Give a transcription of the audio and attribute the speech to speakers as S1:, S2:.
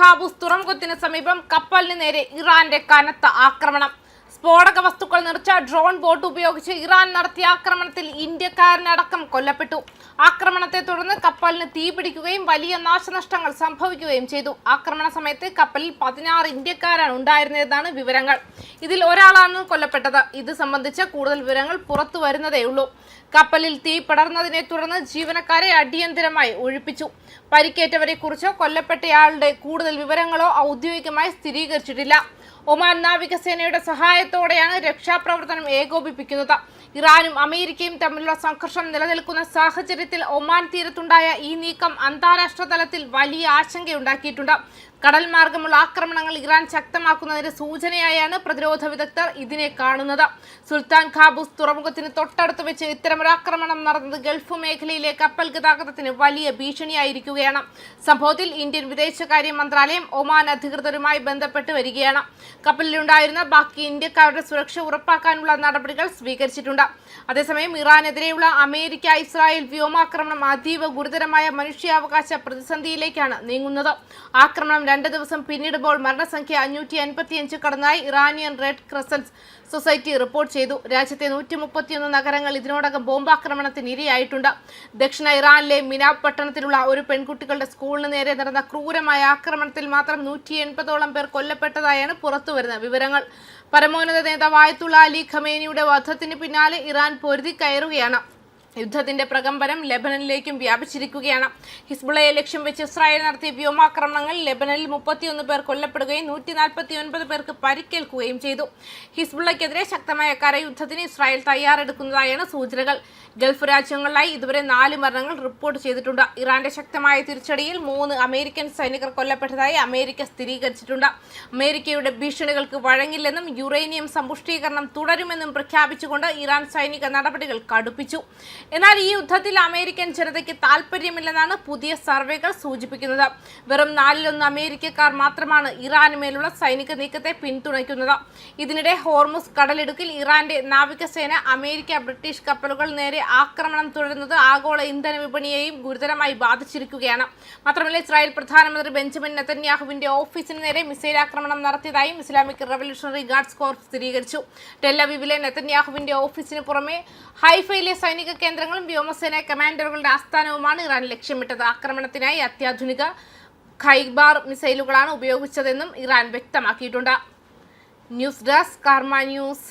S1: Qaboos തുറമുഖത്തിന് സമീപം കപ്പലിന് നേരെ ഇറാന്റെ കനത്ത ആക്രമണം. സ്ഫോടക വസ്തുക്കൾ നിറച്ച ഡ്രോൺ ബോട്ട് ഉപയോഗിച്ച് ഇറാൻ നടത്തിയ ആക്രമണത്തിൽ ഇന്ത്യക്കാരനടക്കം കൊല്ലപ്പെട്ടു. ആക്രമണത്തെ തുടർന്ന് കപ്പലിന് തീപിടിക്കുകയും വലിയ നാശനഷ്ടങ്ങൾ സംഭവിക്കുകയും ചെയ്തു. ആക്രമണ സമയത്ത് കപ്പലിൽ 16 ഇന്ത്യക്കാരാണ് ഉണ്ടായിരുന്നതെന്നാണ് വിവരങ്ങൾ. ഇതിൽ ഒരാളാണ് കൊല്ലപ്പെട്ടത്. ഇത് സംബന്ധിച്ച കൂടുതൽ വിവരങ്ങൾ പുറത്തു വരുന്നതേയുള്ളൂ. കപ്പലിൽ തീ പടർന്നതിനെ തുടർന്ന് ജീവനക്കാരെ അടിയന്തരമായി ഒഴിപ്പിച്ചു. പരിക്കേറ്റവരെ കുറിച്ചോ കൊല്ലപ്പെട്ടയാളുടെ കൂടുതൽ വിവരങ്ങളോ ഔദ്യോഗികമായി സ്ഥിരീകരിച്ചിട്ടില്ല. ഒമാൻ നാവികസേനയുടെ സഹായത്തോടെയാണ് രക്ഷാപ്രവർത്തനം ഏകോപിപ്പിക്കുന്നത്. ഇറാനും അമേരിക്കയും തമ്മിലുള്ള സംഘർഷം നിലനിൽക്കുന്ന സാഹചര്യത്തിൽ ഒമാൻ തീരത്തുണ്ടായ ഈ നീക്കം അന്താരാഷ്ട്ര തലത്തിൽ വലിയ ആശങ്കയുണ്ടാക്കിയിട്ടുണ്ട്. കടൽ മാർഗമുള്ള ആക്രമണങ്ങൾ ഇറാൻ ശക്തമാക്കുന്നതിന്റെ സൂചനയായാണ് പ്രതിരോധ വിദഗ്ധർ ഇതിനെ കാണുന്നത്. സുൽത്താൻ ഖാബൂസ് തുറമുഖത്തിന് തൊട്ടടുത്ത് വെച്ച് ഇത്തരമൊരു ആക്രമണം നടന്നത് ഗൾഫ് മേഖലയിലെ കപ്പൽ ഗതാഗതത്തിന് വലിയ ഭീഷണിയായിരിക്കുകയാണ്. സംഭവത്തിൽ ഇന്ത്യൻ വിദേശകാര്യ മന്ത്രാലയം ഒമാൻ അധികൃതരുമായി ബന്ധപ്പെട്ട് വരികയാണ്. കപ്പലിലുണ്ടായിരുന്ന ബാക്കി ഇന്ത്യക്കാരുടെ സുരക്ഷ ഉറപ്പാക്കാനുള്ള നടപടികൾ സ്വീകരിച്ചിട്ടുണ്ട്. അതേസമയം ഇറാനെതിരെയുള്ള അമേരിക്ക-ഇസ്രായേൽ വ്യോമാക്രമണം അതീവ ഗുരുതരമായ മനുഷ്യാവകാശ പ്രതിസന്ധിയിലേക്കാണ് നീങ്ങുന്നത്. ആക്രമണം 2 ദിവസം പിന്നിടുമ്പോൾ മരണസംഖ്യ 555 കടന്നതായി Iranian red crescent society report ചെയ്തു. രാജ്യത്തെ 131 നഗരങ്ങൾ ഇതിനോടകം ബോംബാക്രമണത്തിന് ഇരയായിട്ടുണ്ട്. ദക്ഷിണ ഇറാനിലെ മിനാബ് പട്ടണത്തിലുള്ള ഒരു പെൺകുട്ടികളുടെ സ്കൂളിന് നേരെ നടന്ന ക്രൂരമായ ആക്രമണത്തിൽ മാത്രം 180ഓളം പേർ കൊല്ലപ്പെട്ടതായാണ് പുറത്തുവരുന്ന വിവരങ്ങൾ. പരമോന്നത നേതാവ് ആയത്തുള്ള അലി ഖമേനിയുടെ വധത്തിന് പിന്നാലെ ഇറാൻ പൊരുതി കയറുകയാണ്. യുദ്ധത്തിന്റെ പ്രകമ്പനം ലെബനനിലേക്കും വ്യാപിച്ചിരിക്കുകയാണ്. ഹിസ്ബുള്ളയെ ലക്ഷ്യം വെച്ച് ഇസ്രായേൽ നടത്തിയ വ്യോമാക്രമണങ്ങളിൽ ലെബനനിൽ 31 പേർ കൊല്ലപ്പെടുകയും 149 പേർക്ക് പരിക്കേൽക്കുകയും ചെയ്തു. ഹിസ്ബുള്ളയ്ക്കെതിരെ ശക്തമായ കരയുദ്ധത്തിന് ഇസ്രായേൽ തയ്യാറെടുക്കുന്നതായാണ് സൂചനകൾ. ഗൾഫ് രാജ്യങ്ങളിലായി ഇതുവരെ 4 മരണങ്ങൾ റിപ്പോർട്ട് ചെയ്തിട്ടുണ്ട്. ഇറാന്റെ ശക്തമായ തിരിച്ചടിയിൽ 3 അമേരിക്കൻ സൈനികർ കൊല്ലപ്പെട്ടതായി അമേരിക്ക സ്ഥിരീകരിച്ചിട്ടുണ്ട്. അമേരിക്കയുടെ ഭീഷണികൾക്ക് വഴങ്ങില്ലെന്നും യുറേനിയം സമ്പുഷ്ടീകരണം തുടരുമെന്നും പ്രഖ്യാപിച്ചുകൊണ്ട് ഇറാൻ സൈനിക നടപടികൾ കടുപ്പിച്ചു. എന്നാൽ ഈ യുദ്ധത്തിൽ അമേരിക്കൻ ജനതയ്ക്ക് താൽപ്പര്യമില്ലെന്നാണ് പുതിയ സർവേകൾ സൂചിപ്പിക്കുന്നത്. വെറും 4-1 അമേരിക്കക്കാർ മാത്രമാണ് ഇറാനുമേലുള്ള സൈനിക നീക്കത്തെ പിന്തുണയ്ക്കുന്നത്. ഇതിനിടെ ഹോർമുസ് കടലിടുക്കിൽ ഇറാന്റെ നാവികസേന അമേരിക്ക ബ്രിട്ടീഷ് കപ്പലുകൾ നേരെ ആക്രമണം തുടരുന്നത് ആഗോള ഇന്ധന വിപണിയെയും ഗുരുതരമായി ബാധിച്ചിരിക്കുകയാണ്. മാത്രമല്ല, ഇസ്രായേൽ പ്രധാനമന്ത്രി ബെഞ്ചമിൻ നെതന്യാഹുവിന്റെ ഓഫീസിന് നേരെ മിസൈൽ ആക്രമണം നടത്തിയതായും ഇസ്ലാമിക് റവല്യൂഷണറി ഗാർഡ്സ് കോർപ്സ് സ്ഥിരീകരിച്ചു. ടെല്ലവീവിലെ നെതന്യാഹുവിന്റെ ഓഫീസിന് പുറമെ ഹൈഫയിലെ സൈനിക കേന്ദ്രങ്ങളും വ്യോമസേന കമാൻഡറുകളുടെ ആസ്ഥാനവുമാണ് ഇറാൻ ലക്ഷ്യമിട്ടത്. ആക്രമണത്തിനായി അത്യാധുനിക ഖൈബാർ മിസൈലുകളാണ് ഉപയോഗിച്ചതെന്നും ഇറാൻ വ്യക്തമാക്കിയിട്ടുണ്ട്. ന്യൂസ് ഡെസ്ക് കർമ്മ ന്യൂസ്.